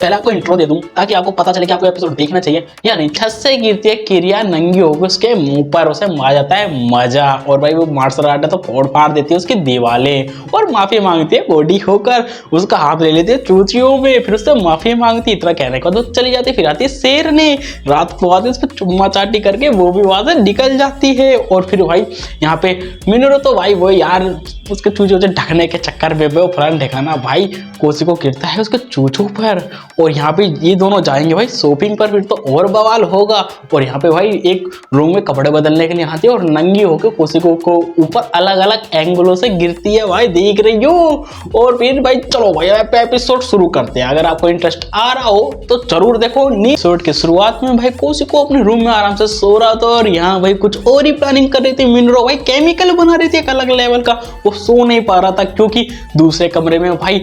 पहले आपको इंट्रो दे दूं ताकि आपको पता चले कि आपको एपिसोड देखना चाहिए या नहीं। छत से गिरती है किरिया, नंगी होकर उसके मुंह पर, उसे मार जाता है मजा, और भाई वो मार्शल आर्ट है तो फोड़ फाड़ देती है उसकी दीवारें और माफी मांगती है बॉडी होकर, उसका हाथ ले लेती है चूचियों में, फिर उससे माफी मांगती है। इतना कहने के बाद चली जाती है। फिर आती है शेरनी, रात को आती है उस पर चुम्मा चाटी करके वो भी वहां से निकल जाती है। और फिर भाई यहाँ पे मिनोरू तो भाई वो यार उसके चूचों से ढकने के चक्कर में वो फलान ढकाना भाई कोसी को गिरता है उसके चूचों पर। और यहाँ पे ये दोनों जाएंगे भाई शॉपिंग पर, फिर तो और बवाल होगा। और यहाँ पे भाई एक रूम में कपड़े बदलने के लिए आती है और नंगी होकर कोसी को ऊपर अलग अलग एंगलों से गिरती है भाई, देख रही हो। और फिर भाई चलो भाई एपिसोड शुरू करते हैं। अगर आपको इंटरेस्ट आ रहा हो तो जरूर देखो। एपिसोड की शुरुआत में भाई कोसी को अपने रूम में आराम से सो रहा था और यहाँ भाई कुछ और ही प्लानिंग कर रही थी मिनोरू। भाई केमिकल बना रही थी एक अलग लेवल का, वो सो नहीं पा रहा था क्योंकि दूसरे कमरे में भाई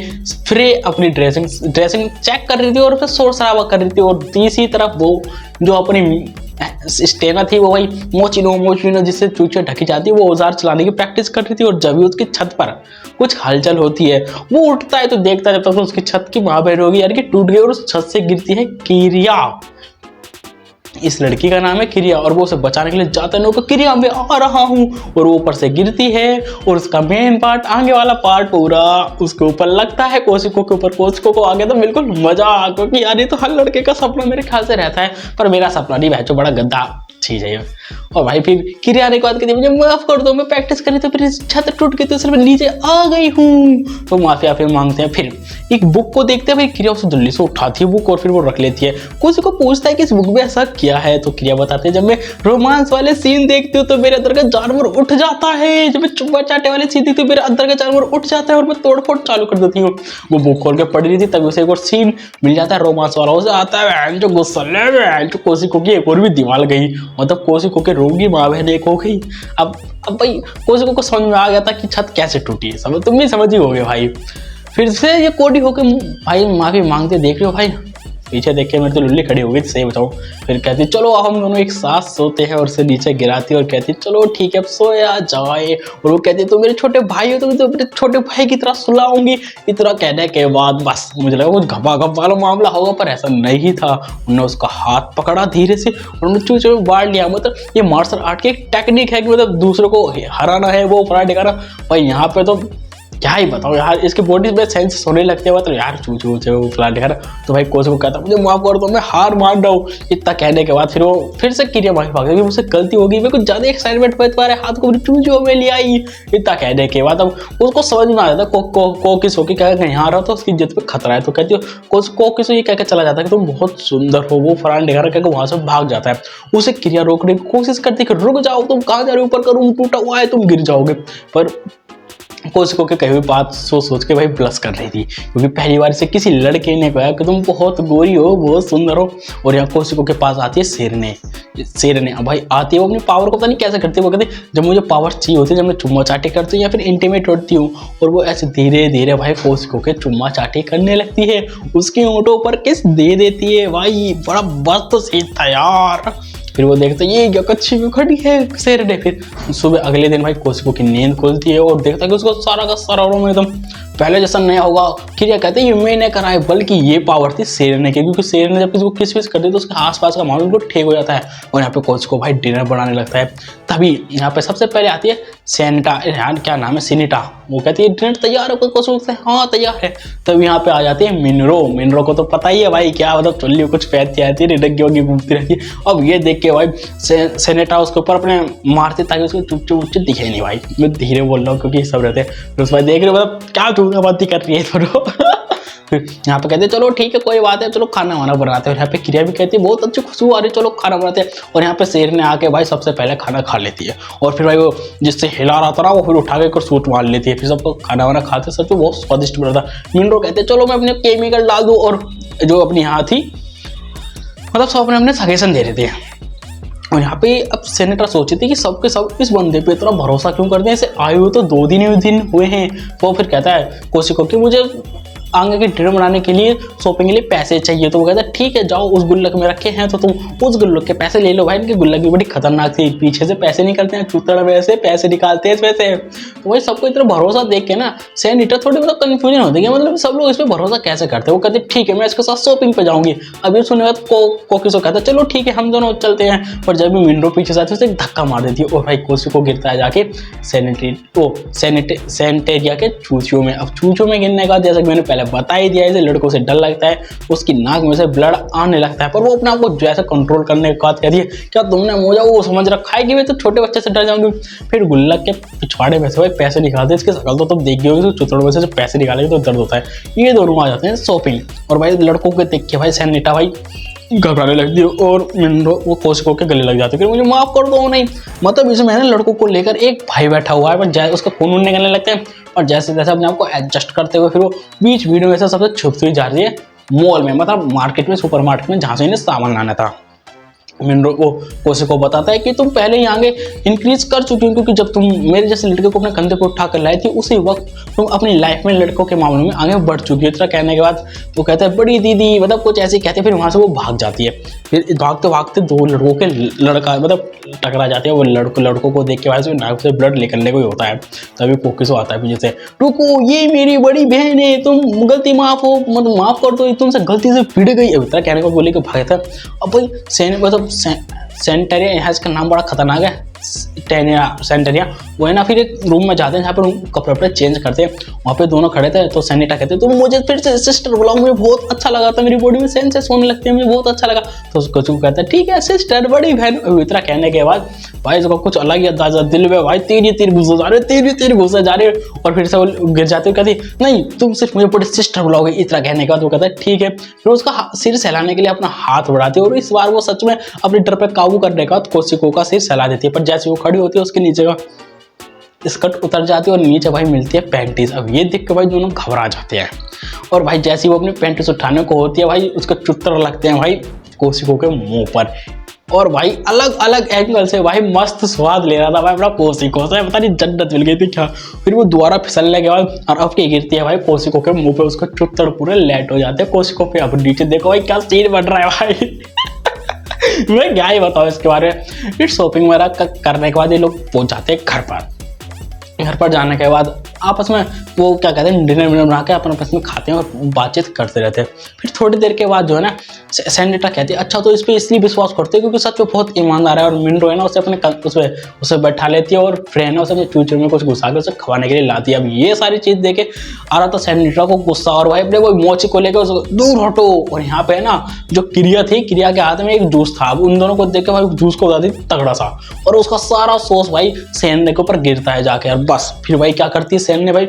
फ्रे अपनी ड्रेसिंग चेक कर रही थी और फिर शोर शराबा कर रही थी। और तीसरी तरफ वो जो अपनी स्टेना थी वो भाई मोचिनो जिससे चूचे ढकी जाती है वो औजार चलाने की प्रैक्टिस कर रही थी। और जब भी उसकी छत पर कुछ हलचल होती है वो उठता है तो देखता है जब तक उसकी छत की महाबेर होगी यार कि टूट गई और उस छत से गिरती है किरिया। इस लड़की का नाम है किरिया और वो उसे बचाने के लिए जाता है, किरिया मैं आ रहा हूँ, और वो ऊपर से गिरती है और उसका मेन पार्ट आगे वाला पार्ट पूरा उसके ऊपर लगता है कोशिको के ऊपर। कोशिको को आगे तो बिल्कुल मजा, क्योंकि यार ये तो हर लड़के का सपना मेरे ख्याल से रहता है, पर मेरा सपना नहीं भाई, जो बड़ा गद्दा चीज है। और भाई फिर किरिया ने बात कहती मुझे माफ कर दो, मैं प्रैक्टिस करी तो फिर छत टूट गई तो सिर्फ नीचे आ गई हूँ। तो माफी मांगते हैं। फिर एक बुक को देखते हैं भाई, किरिया उसे जल्दी से उठाती है बुक और फिर वो रख लेती है। कोसी को पूछता है कि इस बुक में ऐसा क्या है, तो किरिया बताते हैं जब मैं रोमांस वाले सीन देखती हूँ तो मेरे अंदर का जानवर उठ जाता है, जब मैं चुम्मा चाटे वाले सीन देखती हूँ मेरे अंदर का जानवर उठ जाता है और मैं तोड़फोड़ चालू कर देती हूँ। वो बुक खोल के पढ़ रही थी तभी उसे एक और सीन मिल जाता है रोमांस वाला, उसे आता है जो गुस्सा जो कोशिको की एक और भी दीवार गई, मतलब कोशिको के रोगी माँ बहन एक हो गई। अब भाई कोशिको को समझ में आ गया था कि छत कैसे टूटी है, समझ तुम भी समझ ही होगे भाई। फिर से ये कोडी होके भाई माफी मांगते देख रहे हो भाई, पीछे देख के मेरे तो लुल्ली खड़ी हो गई, सही बताओ। फिर कहती चलो अब हम दोनों एक साथ सोते हैं, और उसे नीचे गिराती और कहती चलो ठीक है अब सोया जाए। और वो कहती तो मेरे छोटे भाई हो, तो मेरे छोटे भाई की तरह सुलाऊंगी। इतना कहने के बाद बस मुझे लगा कुछ घपा वाला मामला होगा, पर ऐसा नहीं था। उन्होंने उसका हाथ पकड़ा धीरे से और उन्होंने चूचे में बाढ़ लिया। मतलब ये मार्शल आर्ट की एक टेक्निक है कि मतलब दूसरों को हराना है, वो फराड दिखाना। भाई यहाँ पे तो क्या ही बताओ यार, इसकी बॉडी में सेंस होने लगते हैं, तो यार चूचे वो फ्लैट यार। तो भाई कोच को कहता मुझे माफ कर दो, मैं हार मान रहा हूँ। इतना कहने के बाद फिर वो फिर से किरिया माफी मांगती है, मुझसे गलती होगी, मैं कुछ ज्यादा एक्साइटमेंट में तुम्हारे हाथ को चूचों में ले आई। इतना कहने के बाद अब उसको समझ में आ जाता कोकिस होके कह यहाँ रहा तो उसकी इज्जत पे खतरा है। तो कहती हो कोकिस ये कहकर चला जाता है कि तुम बहुत सुंदर हो। वो फरान दिखा कहकर वहां से भाग जाता है। उसे किरिया रोकने की कोशिश करती है कि रुक जाओ, तुम कहाँ जा रहे हो, ऊपर का रूम टूटा हुआ है, तुम गिर जाओगे। पर कोशिको के कही हुई बात सोच के भाई ब्लश कर रही थी, क्योंकि पहली बार से किसी लड़के ने कहा कि तुम बहुत गोरी हो, बहुत सुंदर हो। और यहाँ कोशिको के पास आती है शेरने भाई आती है, वो अपनी पावर को पता नहीं कैसे करती है। वो कहती जब मुझे पावर चाहिए होती है, जब मैं चुम्मा चाटी करती हूँ या फिर इंटीमेट होती हूँ, और वो ऐसे धीरे धीरे भाई कोशिको के चुम्मा चाटी करने लगती है, उसके होंठों पर किस दे देती है। भाई बड़ा मस्त सीन था यार। फिर वो देखता है ये क्या कच्ची में खड़ी है शेरने। फिर सुबह अगले दिन भाई कोशिको की नींद खुलती है और देखता है कि उसको सारा का सारा रूम एकदम पहले जैसा नया होगा। किरिया कहते हैं ये मैंने कराया, बल्कि ये पावर थी शेरने की, क्योंकि शेरने जब किसी को किस करती है तो उसके आसपास का माहौल बिल्कुल ठीक हो जाता है। और यहाँ पे कोशिको भाई डिनर बनाने लगता है। तभी यहाँ पे सबसे पहले आती है सेनिटा, यार क्या नाम है, सिनिटा। वो कहती है डिनर तैयार है, कोशिको कहता है हाँ तैयार है। तब यहाँ पे आ जाती है मिनोरू को तो पता ही है भाई क्या मतलब चुल्ली कुछ पहनती आती है, रिडक होगी घूमती रहती है। अब ये देख के भाई सेनेटा उसके ऊपर अपने मारते ताकि उसको चुपचे दिखे नहीं। भाई मैं धीरे बोल रहा हूँ क्योंकि सब रहते हैं। तो उस भाई देख रहे हो मतलब क्या बात कर रही है थोड़ा। फिर यहाँ पे कहते हैं चलो ठीक है कोई बात है, चलो खाना वाना बनाते हैं। और यहाँ पे किरिया भी कहती है बहुत अच्छी खुशबू आ रही है, चलो खाना बनाते हैं। और यहाँ पे शेर ने आके भाई सबसे पहले खाना खा लेती है, और फिर भाई वो जिससे हिला रहा था ना वो फिर उठा के सूट मार लेती है। फिर सबको खाना वाना खाते सब बहुत स्वादिष्ट बना था। मिनोरू कहते हैं चलो मैं अपने केमिकल डाल दूँ, और जो अपनी यहाँ थी मतलब सब अपने सजेशन दे रहे थे। और यहाँ पे अब सेनेटर सोची थी कि सबके सब इस बंदे पे इतना भरोसा क्यों करते हैं, इसे आए हुए तो 2 दिन हुए हैं। वो फिर कहता है कोशिको कि मुझे आगे की ट्रेन बनाने के लिए शॉपिंग के लिए पैसे चाहिए। तो वो कहता है ठीक है जाओ, उस गुल्लक में रखे हैं तो तुम उस गुल्लक के पैसे ले लो। भाई इनकी गुल्लक भी बड़ी खतरनाक थी, पीछे से पैसे निकलते हैं, चूतड़ में से पैसे निकालते हैं इसमें से। तो वही सबको इतना भरोसा देख के ना सैनिटा थोड़ी मतलब कंफ्यूजन होती है, मतलब सब लोग इस पर भरोसा कैसे करते हैं। वो कहते ठीक है मैं इसके साथ शॉपिंग पे जाऊंगी। अभी सुनने बाद कोकिसो कहता है चलो ठीक है हम दोनों चलते हैं। पर जब भी मिनरो पीछे से आती है उसे एक धक्का मार देती है और भाई कोशिको गिरता है जाके सैनिटेरिया के चूचों में। अब चूचों में गिरने का जैसा कि मैंने पहले बता ही दिया, इसे लड़कों से डर लगता है, उसकी नाक में से ब्लड आने लगता है। पर वो अपने आप को जैसे कंट्रोल करने के बाद कहती है क्या तुमने मोजा वो समझ रखा है कि मैं तो छोटे बच्चे से डर जाऊंगी। फिर गुल्लक के पिछवाड़े में से भाई पैसे निकालते हैं, इसकी शकल तो तुम देख गई होगी, चुतड़ों में से जब पैसे निकालेंगे तो दर्द होता है। ये दोनों आ जाते हैं शॉपिंग और भाई लड़कों को देख के भाई सैनिटा भाई घबराने लगती है और मिनरो वो कोशिको के गले लग जाते हैं कि मुझे माफ कर दो। नहीं मतलब इसमें है ना लड़कों को लेकर एक भाई बैठा हुआ है, पर जैसे उसका खून निकलने लगते हैं और जैसे जैसे अपने आप को एडजस्ट करते हुए फिर वो बीच वीडियो में से सबसे छुपती हुई जा रही है मॉल में, मतलब मार्केट में, सुपर मार्केट में, जहाँ से इन्हें सामान लाना था। मिनरो को कोशिको बताता है कि तुम पहले ही आगे इंक्रीज कर चुकी हो, क्योंकि जब तुम मेरे जैसे लड़के को अपने कंधे पर उठा कर लाई थी उसी वक्त तुम अपनी लाइफ में लड़कों के मामले में आगे बढ़ चुकी हो। इतना कहने के बाद वो कहता है बड़ी दीदी, मतलब कुछ ऐसे कहते हैं। फिर वहां से वो भाग जाती है। फिर भागते भागते दो लड़कों के लड़का मतलब टकरा जाते हैं। वो लड़कों को देख के भाई नाक से ब्लड निकलने को ही होता है। तभी कोकिसो आता है पीछे से, रुको ये मेरी बड़ी बहन है, तुम गलती माफ हो, मतलब माफ कर दो, तुमसे गलती से पिट गई। इतना कहने को बोले कि भागे था। अब भाई मतलब सेंटेरिया, यहाँ इसका नाम बड़ा खतरनाक है, सेंटेरिया। वो है ना फिर एक रूम में जाते हैं जहाँ पर कपड़े वपड़े चेंज करते हैं। वहाँ पे दोनों खड़े थे तो सैनिटा कहते हैं तुम मुझे फिर से सिस्टर बुलाओ, मुझे बहुत अच्छा लगा था, मेरी बॉडी में सेंसेस होने लगती है, मुझे बहुत अच्छा लगा। तो उसको चुप कहता है ठीक है सिस्टर बड़ी बहन। इतना कहने के बाद भाई इसको कुछ अलग ही अंदाजा दिल में भाई तीर घुसे जा रहे, घुसे जा रहे। और फिर से वो गिर जाती है, कहती नहीं तुम सिर्फ मुझे बड़ी सिस्टर बुलाओगे। इतना कहने के बाद वो कहता है ठीक है। फिर उसका सिर सहलाने के लिए अपना हाथ बढ़ाती है और इस बार वो सच में अपने डर पर काबू करने का कोशिको का सिर सहला देती है। पर जैसे वो खड़ी होती है उसके नीचे का स्कर्ट उतर जाती है और नीचे भाई मिलती है पैंटीज। अब ये देख के भाई दोनों घबरा जाते हैं और भाई जैसे ही वो अपनी पैंटीज उठाने को होती है भाई उसके चुत्तर लगते हैं भाई कोशिको के मुंह पर। और भाई अलग अलग एंगल से भाई मस्त स्वाद ले रहा था भाई अपना कोशिको से, पता नहीं जन्नत मिल गई थी क्या। फिर वो दोबारा फिसलने के बाद और अब क्या गिरती है भाई कोशिको के मुंह पे, उसको चुत्तर पूरे लेट हो जाते हैं कोशिको पे। अब नीचे देखो भाई क्या सीन बन रहा है भाई मैं क्या ही बताऊँ इसके बारे में। फिर शॉपिंग वगैरह करने के बाद ये लोग पहुंच जाते हैं घर पर जाने के बाद आपस में वो क्या कहते हैं डिनर विनर बना के अपन आपस में खाते हैं और बातचीत करते रहते हैं। फिर थोड़ी देर के बाद जो है ना सैनिटा कहती है अच्छा तो इस पर इसलिए विश्वास करते हैं क्योंकि सच में बहुत ईमानदार है। और मिनरो है ना उसे अपने उसे बैठा लेती है और फ्रेंड है उसे अपने फ्यूचर में कुछ घुसा के उसे खवाने के लिए लाती है। अब ये सारी चीज़ देखे आ रहा था सैनिटा को गुस्सा और भाई अपने वो मोची को लेकर उसको दूर हटो। और यहाँ पे है ना जो क्रिया थी, क्रिया के हाथ में एक जूस था। अब उन दोनों को देख के भाई जूस को बता दी तगड़ा सा और उसका सारा सोस भाई सैनिटा के ऊपर गिरता है जाके। और बस फिर भाई क्या करती है सैन ने भाई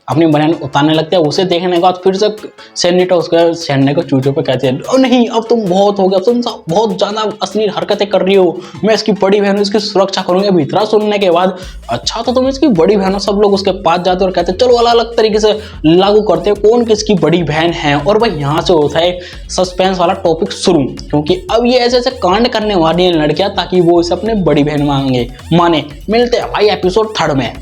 अपनी बहन उतारने लगते हैं। उसे देखने के बाद फिर से सैनिटा उसके सैन्य को चूचों पे कहते हैं ओ नहीं अब तुम बहुत हो गया, तुम बहुत ज़्यादा अश्लील हरकतें कर रही हो, मैं इसकी बड़ी बहन हूँ, इसकी सुरक्षा करूँगी। अब इतना सुनने के बाद अच्छा तो तुम इसकी बड़ी बहन हो। सब लोग उसके पास जाते और कहते हैं चलो अलग अलग तरीके से लागू करते हैं कौन किसकी बड़ी बहन है। और भाई यहाँ से होता है सस्पेंस वाला टॉपिक शुरू, क्योंकि अब ये ऐसे ऐसे कांड करने वाली हैं लड़कियाँ ताकि वो इसे अपने बड़ी बहन माने। मिलते हैं भाई एपिसोड 3 में।